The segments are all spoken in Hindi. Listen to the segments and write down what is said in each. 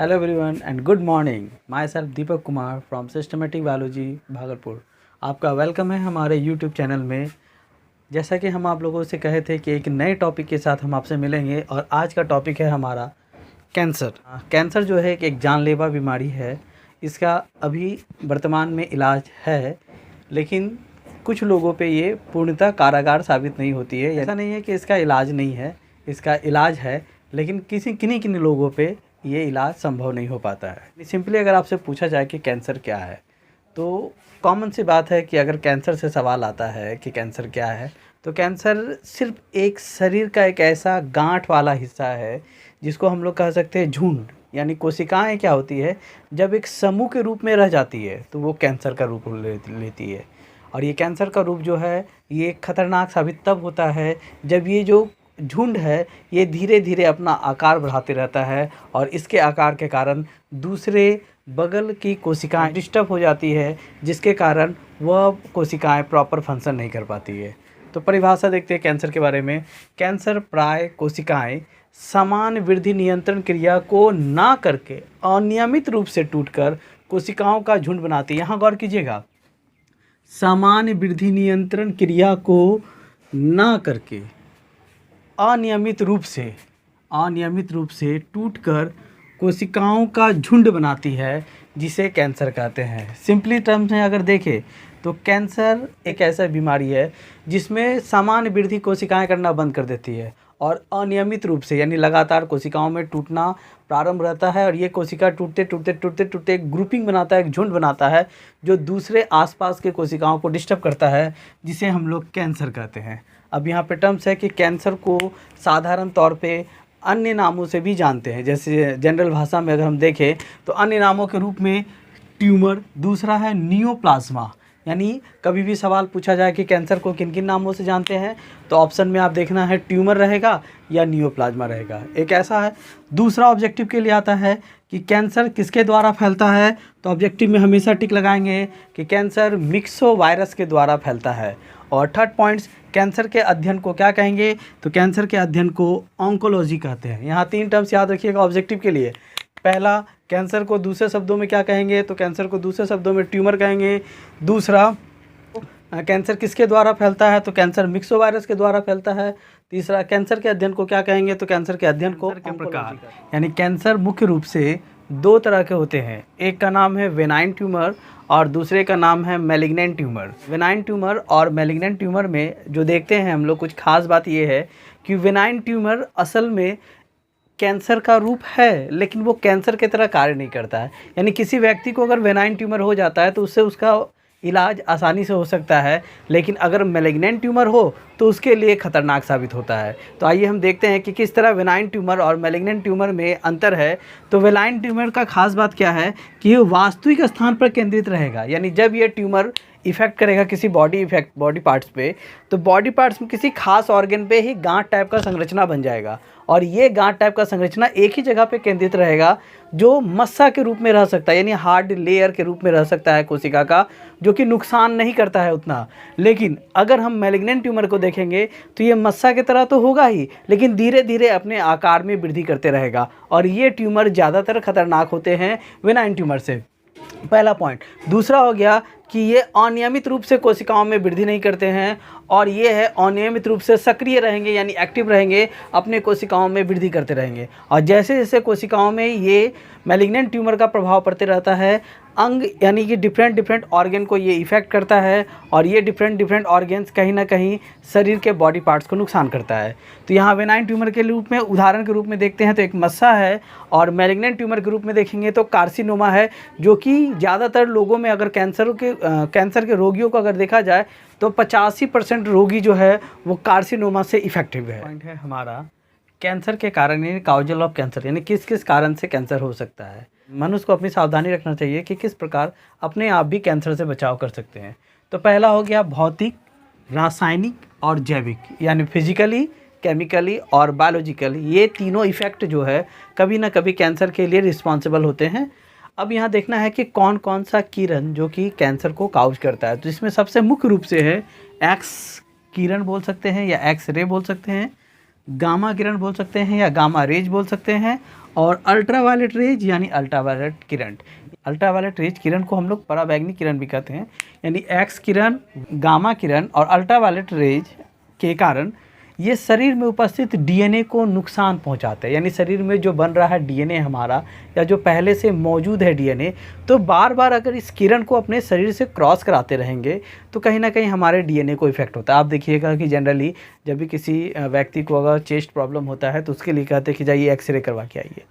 Hello everyone and good morning. Myself Deepak Kumar from systematic biology Bhagalpur. आपका वेलकम है हमारे यूट्यूब चैनल में. जैसा कि हम आप लोगों से कहे थे कि एक नए टॉपिक के साथ हम आपसे मिलेंगे और आज का टॉपिक है हमारा कैंसर. कैंसर जो है एक जानलेवा बीमारी है. इसका अभी वर्तमान में इलाज है, लेकिन कुछ लोगों पे ये पूर्णतः कारगर साबित नहीं होती है. ऐसा नहीं है कि इसका इलाज नहीं है, इसका इलाज है, लेकिन किन्हीं लोगों पे ये इलाज संभव नहीं हो पाता है. सिंपली अगर आपसे पूछा जाए कि कैंसर क्या है, तो कॉमन सी बात है कि अगर कैंसर से सवाल आता है कि कैंसर क्या है, तो कैंसर सिर्फ एक शरीर का एक ऐसा गांठ वाला हिस्सा है जिसको हम लोग कह सकते हैं झुंड. यानी कोशिकाएं क्या होती है, जब एक समूह के रूप में रह जाती है तो वो कैंसर का रूप लेती है. और ये कैंसर का रूप जो है ये खतरनाक साबित तब होता है जब ये जो झुंड है ये धीरे धीरे अपना आकार बढ़ाते रहता है और इसके आकार के कारण दूसरे बगल की कोशिकाएं डिस्टर्ब हो जाती है, जिसके कारण वह कोशिकाएं प्रॉपर फंक्शन नहीं कर पाती है. तो परिभाषा देखते हैं कैंसर के बारे में. कैंसर प्राय कोशिकाएं समान वृद्धि नियंत्रण क्रिया को ना करके अनियमित रूप से टूटकर कोशिकाओं का झुंड बनाती है. यहाँ गौर कीजिएगा, समान वृद्धि नियंत्रण क्रिया को ना करके अनियमित रूप से टूटकर कोशिकाओं का झुंड बनाती है, जिसे कैंसर कहते हैं. सिंपली टर्म्स में अगर देखें तो कैंसर एक ऐसा बीमारी है जिसमें समान वृद्धि कोशिकाएं करना बंद कर देती है और अनियमित रूप से यानी लगातार कोशिकाओं में टूटना प्रारंभ रहता है. और ये कोशिका टूटते एक ग्रुपिंग बनाता है, एक झुंड बनाता है जो दूसरे आसपास के कोशिकाओं को डिस्टर्ब करता है, जिसे हम लोग कैंसर कहते हैं. अब यहाँ पे टर्म्स है कि कैंसर को साधारण तौर पे अन्य नामों से भी जानते हैं. जैसे जनरल भाषा में अगर हम देखें तो अन्य नामों के रूप में ट्यूमर, दूसरा है नियोप्लाज्मा. यानी कभी भी सवाल पूछा जाए कि कैंसर को किन किन नामों से जानते हैं, तो ऑप्शन में आप देखना है ट्यूमर रहेगा या नियोप्लाज्मा रहेगा. एक ऐसा है. दूसरा ऑब्जेक्टिव के लिए आता है कि कैंसर किसके द्वारा फैलता है, तो ऑब्जेक्टिव में हमेशा टिक लगाएंगे कि कैंसर मिक्सो वायरस के द्वारा फैलता है. और थर्ड पॉइंट्स, कैंसर के अध्ययन को क्या कहेंगे, तो कैंसर के अध्ययन को ऑन्कोलॉजी कहते हैं. यहाँ 3 टर्म्स याद रखिएगा ऑब्जेक्टिव के लिए. पहला, कैंसर को दूसरे शब्दों में क्या कहेंगे, तो कैंसर को दूसरे शब्दों में ट्यूमर कहेंगे. दूसरा, कैंसर किसके द्वारा फैलता है, तो कैंसर मिक्सो वायरस के द्वारा फैलता है. तीसरा, कैंसर के अध्ययन को क्या कहेंगे, तो कैंसर के अध्ययन को प्रकार. यानी कैंसर मुख्य रूप से 2 तरह के होते हैं. एक का नाम है वेनाइन ट्यूमर और दूसरे का नाम है मैलिग्नेंट ट्यूमर. वेनाइन ट्यूमर और मैलिग्नेंट ट्यूमर में जो देखते हैं हम लोग, कुछ खास बात ये है कि वेनाइन ट्यूमर असल में कैंसर का रूप है, लेकिन वो कैंसर की तरह कार्य नहीं करता है. यानी किसी व्यक्ति को अगर वेनाइन ट्यूमर हो जाता है तो उससे उसका इलाज आसानी से हो सकता है, लेकिन अगर मैलिग्नेंट ट्यूमर हो तो उसके लिए खतरनाक साबित होता है. तो आइए हम देखते हैं कि किस तरह वेनाइन ट्यूमर और मैलिग्नेंट ट्यूमर में अंतर है. तो वेनाइन ट्यूमर का खास बात क्या है कि ये वास्तविक स्थान पर केंद्रित रहेगा. यानी जब ये ट्यूमर इफेक्ट करेगा किसी बॉडी पार्ट्स पे, तो बॉडी पार्ट्स में किसी खास ऑर्गन पे ही गांठ टाइप का संरचना बन जाएगा. और ये गांठ टाइप का संरचना एक ही जगह पे केंद्रित रहेगा, जो मस्सा के रूप में रह सकता है, यानी हार्ड लेयर के रूप में रह सकता है कोशिका का, जो कि नुकसान नहीं करता है उतना. लेकिन अगर हम मैलिग्नेंट ट्यूमर को देखेंगे तो ये मस्सा की तरह तो होगा ही, लेकिन धीरे धीरे अपने आकार में वृद्धि करते रहेगा. और ये ट्यूमर ज़्यादातर खतरनाक होते हैं वेनाइन ट्यूमर से. पहला पॉइंट. दूसरा हो गया कि ये अनियमित रूप से कोशिकाओं में वृद्धि नहीं करते हैं, और ये है अनियमित रूप से सक्रिय रहेंगे, यानी एक्टिव रहेंगे, अपने कोशिकाओं में वृद्धि करते रहेंगे. और जैसे जैसे कोशिकाओं में ये मैलिग्नेंट ट्यूमर का प्रभाव पड़ते रहता है, अंग यानी कि डिफरेंट ऑर्गन को ये इफ़ेक्ट करता है, और ये डिफरेंट ऑर्गन्स कहीं ना कहीं शरीर के बॉडी पार्ट्स को नुकसान करता है. तो यहाँ वेनाइन ट्यूमर के रूप में उदाहरण के रूप में देखते हैं तो एक मस्सा है, और मैलिग्नेंट ट्यूमर के रूप में देखेंगे तो कार्सिनोमा है, जो कि ज़्यादातर लोगों में अगर कैंसर के रोगियों को अगर देखा जाए तो 85% रोगी जो है वो कार्सिनोमा से इफेक्टिव है. पॉइंट है हमारा कैंसर के कारण, यानी काउजल ऑफ कैंसर, यानी किस किस कारण से कैंसर हो सकता है. मनुष्य को अपनी सावधानी रखना चाहिए कि किस प्रकार अपने आप भी कैंसर से बचाव कर सकते हैं. तो पहला हो गया भौतिक, रासायनिक और जैविक, यानी फिजिकली, केमिकली और बायोलॉजिकल. ये तीनों इफ़ेक्ट जो है कभी ना कभी कैंसर के लिए रिस्पॉन्सिबल होते हैं. अब यहाँ देखना है कि कौन कौन सा किरण जो कि कैंसर को काउज करता है. तो इसमें सबसे मुख्य रूप से है एक्स किरण बोल सकते हैं या एक्स रे बोल सकते हैं. गामा किरण बोल सकते हैं या गामा रेज बोल सकते हैं, और अल्ट्रावायलेट रेज यानी अल्ट्रावायलेट किरण। अल्ट्रावायलेट रेज किरण को हम लोग पराबैंगनी किरण भी कहते हैं। यानी एक्स किरण, गामा किरण और अल्ट्रावायलेट रेज के कारण ये शरीर में उपस्थित डीएनए को नुकसान पहुंचाते हैं। यानी शरीर में जो बन रहा है डीएनए हमारा, या जो पहले से मौजूद है डीएनए, तो बार बार अगर इस किरण को अपने शरीर से क्रॉस कराते रहेंगे तो कहीं ना कहीं हमारे डीएनए को इफेक्ट होता है। आप देखिएगा कि जनरली जब भी किसी व्यक्ति को अगर चेस्ट प्रॉब्लम होता है तो उसके लिए कहते हैं कि जाइए एक्सरे करवा के आइए।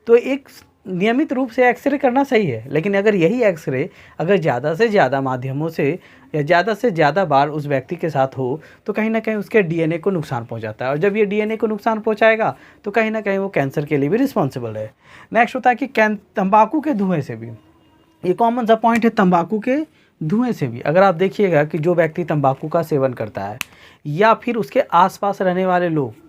तो एक नियमित रूप से एक्सरे करना सही है, लेकिन अगर यही एक्सरे अगर ज़्यादा से ज़्यादा माध्यमों से या ज़्यादा से ज़्यादा बार उस व्यक्ति के साथ हो तो कहीं ना कहीं उसके डीएनए को नुकसान पहुंचाता है, और जब ये डीएनए को नुकसान पहुंचाएगा तो कहीं ना कहीं वो कैंसर के लिए भी रिस्पॉन्सिबल है। नेक्स्ट होता है कि तंबाकू के धुएँ से भी, ये कॉमन सा पॉइंट है, तंबाकू के धुएँ से भी अगर आप देखिएगा कि जो व्यक्ति तंबाकू का सेवन करता है या फिर उसके आसपास रहने वाले लोग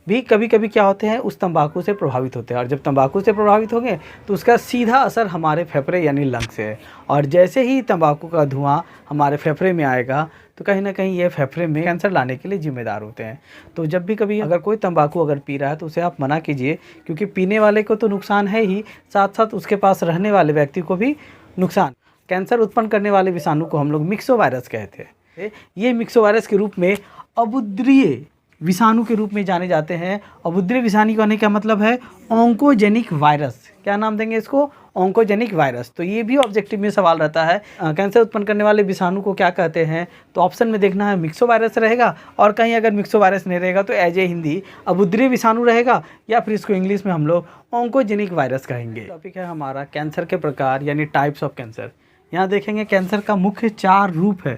भी कभी कभी क्या होते हैं, उस तंबाकू से प्रभावित होते हैं, और जब तंबाकू से प्रभावित होंगे तो उसका सीधा असर हमारे फेफड़े यानी लंग्स से है, और जैसे ही तंबाकू का धुआं हमारे फेफड़े में आएगा तो कहीं ना कहीं ये फेफड़े में कैंसर लाने के लिए जिम्मेदार होते हैं। तो जब भी कभी अगर कोई तंबाकू अगर पी रहा है तो उसे आप मना कीजिए, क्योंकि पीने वाले को तो नुकसान है ही, साथ साथ उसके पास रहने वाले व्यक्ति को भी नुकसान। कैंसर उत्पन्न करने वाले विषाणु को हम लोग मिक्सोवायरस कहते हैं। ये मिक्सोवायरस के रूप में अबुद्रीय विषाणु के रूप में जाने जाते हैं। अबुद्रीय विषाणु कहने का मतलब है ऑन्कोजेनिक वायरस। क्या नाम देंगे इसको? Oncogenic virus. तो ये भी ऑब्जेक्टिव में सवाल रहता है, कैंसर उत्पन्न करने वाले विषाणु को क्या कहते हैं? तो ऑप्शन में देखना है मिक्सोवायरस रहेगा, और कहीं अगर मिक्सोवायरस नहीं रहेगा तो एज ए हिंदी अबुद्रीय विषाणु रहेगा, या फिर इसको इंग्लिश में हम लोग ऑन्कोजेनिक वायरस कहेंगे। टॉपिक है हमारा कैंसर के प्रकार यानी टाइप्स ऑफ कैंसर। यहाँ देखेंगे कैंसर का मुख्य 4 रूप है।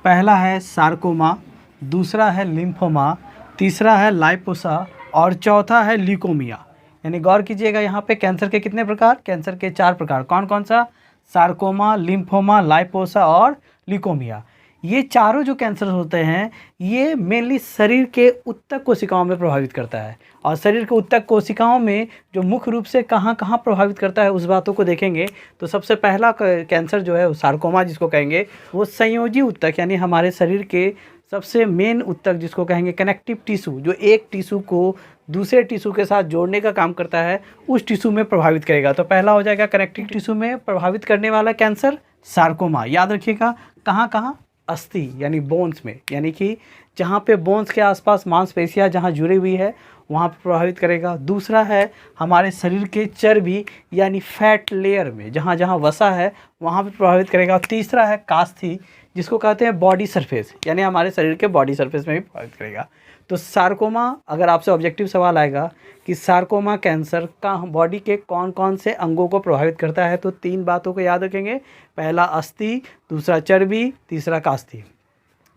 पहला है सार्कोमा, दूसरा है लिम्फोमा, तीसरा है लाइपोसा और चौथा है ल्यूकोमिया। यानी गौर कीजिएगा यहाँ पे कैंसर के कितने प्रकार? कैंसर के 4 प्रकार। कौन कौन सा? सार्कोमा, लिम्फोमा, लाइपोसा और ल्यूकोमिया। ये चारों जो कैंसर होते हैं ये मेनली शरीर के उत्तक कोशिकाओं में प्रभावित करता है, और शरीर के उत्तक कोशिकाओं में जो मुख्य रूप से कहाँ कहाँ प्रभावित करता है उस बातों को देखेंगे। तो सबसे पहला कैंसर जो है सार्कोमा जिसको कहेंगे, वो संयोजी उत्तक यानी हमारे शरीर के सबसे मेन उत्तक जिसको कहेंगे कनेक्टिव टिश्यू, जो एक टिश्यू को दूसरे टिश्यू के साथ जोड़ने का काम करता है, उस टिश्यू में प्रभावित करेगा। तो पहला हो जाएगा कनेक्टिव टिश्यू में प्रभावित करने वाला कैंसर सार्कोमा। याद रखिएगा कहाँ कहाँ? अस्थि यानी बोन्स में, यानी कि जहाँ पे बोन्स के आसपास मांसपेशियाँ जहाँ जुड़ी हुई है वहाँ पे प्रभावित करेगा। दूसरा है हमारे शरीर के चर्बी यानी फैट लेयर में, जहाँ जहाँ वसा है वहाँ पे प्रभावित करेगा। तीसरा है कास्थि जिसको कहते हैं बॉडी सरफेस, यानी हमारे शरीर के बॉडी सरफेस में भी प्रभावित करेगा। तो सार्कोमा, अगर आपसे ऑब्जेक्टिव सवाल आएगा कि सार्कोमा कैंसर का बॉडी के कौन कौन से अंगों को प्रभावित करता है, तो 3 बातों को याद रखेंगे। पहला अस्थि, दूसरा चर्बी, तीसरा कास्थि।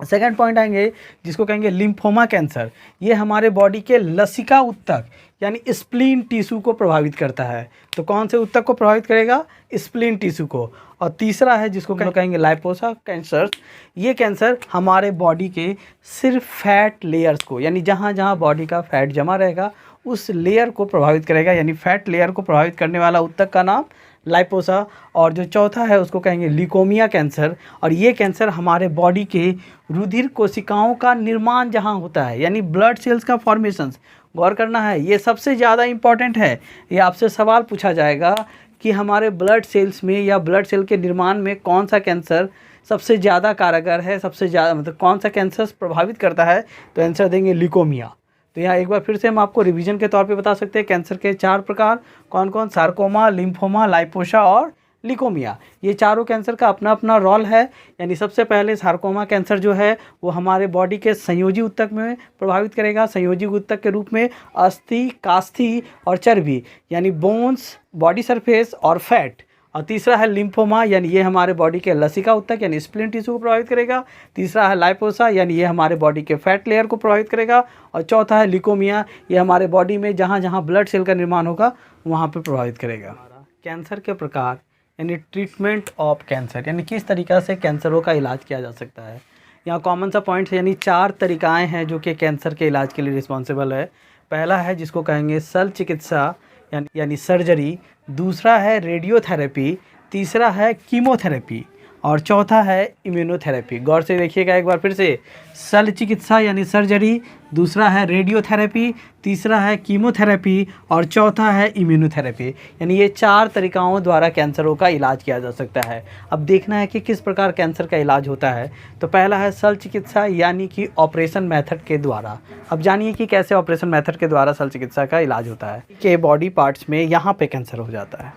सेकंड पॉइंट आएंगे जिसको कहेंगे लिम्फोमा कैंसर। ये हमारे बॉडी के लसिका उत्तक यानी स्प्लीन टिश्यू को प्रभावित करता है। तो कौन से उत्तक को प्रभावित करेगा? स्प्लीन टिश्यू को। और तीसरा है जिसको कहेंगे लाइपोसा कैंसर। ये कैंसर हमारे बॉडी के सिर्फ फैट लेयर्स को, यानी जहाँ जहाँ बॉडी का फैट जमा रहेगा उस लेयर को प्रभावित करेगा, यानी फैट लेयर को प्रभावित करने वाला उत्तक का नाम लाइपोसा। और जो चौथा है उसको कहेंगे ल्यूकोमिया कैंसर, और ये कैंसर हमारे बॉडी के रुधिर कोशिकाओं का निर्माण जहाँ होता है, यानी ब्लड सेल्स का फॉर्मेशंस। गौर करना है, ये सबसे ज़्यादा इम्पॉर्टेंट है। ये आपसे सवाल पूछा जाएगा कि हमारे ब्लड सेल्स में या ब्लड सेल के निर्माण में कौन सा कैंसर सबसे ज़्यादा कारगर है, सबसे ज़्यादा मतलब कौन सा कैंसर प्रभावित करता है, तो आंसर देंगे ल्यूकोमिया। तो यहाँ एक बार फिर से हम आपको रिवीजन के तौर पे बता सकते हैं कैंसर के 4 प्रकार कौन कौन? सार्कोमा, लिम्फोमा, लाइपोसा और ल्यूकोमिया। ये चारों कैंसर का अपना अपना रोल है। यानी सबसे पहले सार्कोमा कैंसर जो है वो हमारे बॉडी के संयोजी उत्तक में प्रभावित करेगा। संयोजी उत्तक के रूप में अस्थि, कास्थि और चर्बी यानी बोन्स, बॉडी सरफेस और फैट। और तीसरा है लिम्फोमा, यानी ये हमारे बॉडी के लसिका उत्तक यानी स्प्लीन टिश्यू को प्रभावित करेगा। तीसरा है लाइपोसा, यानी ये हमारे बॉडी के फैट लेयर को प्रभावित करेगा। और चौथा है ल्यूकोमिया, ये हमारे बॉडी में जहाँ जहाँ ब्लड सेल का निर्माण होगा वहाँ पर प्रभावित करेगा। कैंसर के प्रकार यानी ट्रीटमेंट ऑफ कैंसर, यानी किस तरीक़ा से कैंसरों का इलाज किया जा सकता है। यहाँ कॉमन सा पॉइंट है, यानी 4 तरीक़ाएँ हैं जो कि कैंसर के इलाज के लिए रिस्पॉन्सिबल है। पहला है जिसको कहेंगे शल्य चिकित्सा यानी सर्जरी। दूसरा है रेडियोथेरेपी। तीसरा है कीमोथेरेपी। और चौथा है इम्यूनोथेरेपी। गौर से देखिएगा एक बार फिर से, शल्य चिकित्सा यानी सर्जरी, दूसरा है रेडियोथेरेपी, तीसरा है कीमोथेरेपी और चौथा है इम्यूनोथेरेपी। यानी ये 4 तरीक़ाओं द्वारा कैंसरों का इलाज किया जा सकता है। अब देखना है कि किस प्रकार कैंसर का इलाज होता है। तो पहला है शल्य चिकित्सा यानी कि ऑपरेशन मेथड के द्वारा। अब जानिए कि कैसे ऑपरेशन मेथड के द्वारा शल्य चिकित्सा का इलाज होता है। कि बॉडी पार्ट्स में यहाँ पे कैंसर हो जाता है,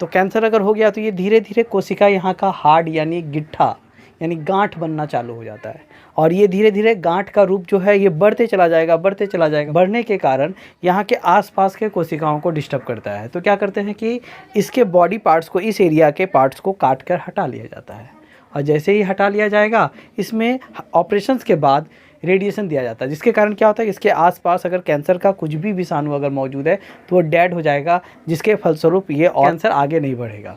तो कैंसर अगर हो गया तो ये धीरे धीरे कोशिका यहाँ का हार्ड यानी गिट्ठा यानी गांठ बनना चालू हो जाता है और ये धीरे धीरे गांठ का रूप जो है ये बढ़ते चला जाएगा, बढ़ते चला जाएगा। बढ़ने के कारण यहाँ के आसपास के कोशिकाओं को डिस्टर्ब करता है। तो क्या करते हैं कि इसके बॉडी पार्ट्स को, इस एरिया के पार्ट्स को काट कर हटा लिया जाता है और जैसे ही हटा लिया जाएगा इसमें ऑपरेशंस के बाद रेडिएशन दिया जाता है, जिसके कारण क्या होता है, इसके आसपास अगर कैंसर का कुछ भी विषाणु अगर मौजूद है तो वो डेड हो जाएगा, जिसके फलस्वरूप ये कैंसर आगे नहीं बढ़ेगा।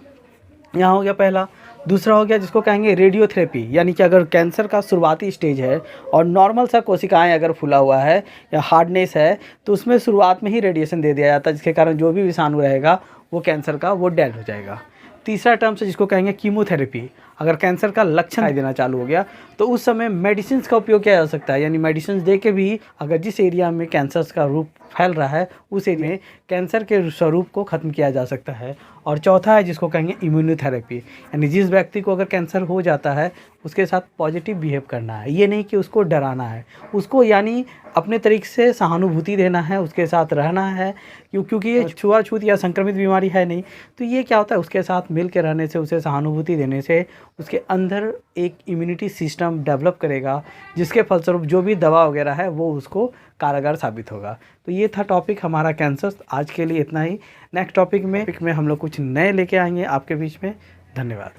यहाँ हो गया पहला। दूसरा हो गया जिसको कहेंगे रेडियोथेरेपी, यानी कि अगर कैंसर का शुरुआती स्टेज है और नॉर्मल सा कोशिकाएं अगर फूला हुआ है या हार्डनेस है तो उसमें शुरुआत में ही रेडिएशन दे दिया जाता है, जिसके कारण जो भी विषाणु रहेगा वो कैंसर का वो डेड हो जाएगा। तीसरा टर्म से जिसको कहेंगे कीमोथेरेपी, अगर कैंसर का लक्षण दिखाई देना चालू हो गया तो उस समय मेडिसिन का उपयोग किया जा सकता है, यानी मेडिसिन दे के भी अगर जिस एरिया में कैंसर का रूप फैल रहा है उस एरिया में कैंसर के स्वरूप को ख़त्म किया जा सकता है। और चौथा है जिसको कहेंगे इम्यूनोथेरेपी, यानी जिस व्यक्ति को अगर कैंसर हो जाता है उसके साथ पॉजिटिव बिहेव करना है, ये नहीं कि उसको डराना है, उसको यानी अपने तरीके से सहानुभूति देना है, उसके साथ रहना है, क्योंकि ये छुआछूत या संक्रमित बीमारी है नहीं। तो ये क्या होता है, उसके साथ मिल के रहने से, उसे सहानुभूति देने से उसके अंदर एक इम्यूनिटी सिस्टम डेवलप करेगा, जिसके फलस्वरूप जो भी दवा वगैरह है वो उसको कारगर साबित होगा। तो ये था टॉपिक हमारा कैंसर। आज के लिए इतना ही। नेक्स्ट टॉपिक में हम लोग कुछ नए लेके आएंगे आपके बीच में। धन्यवाद।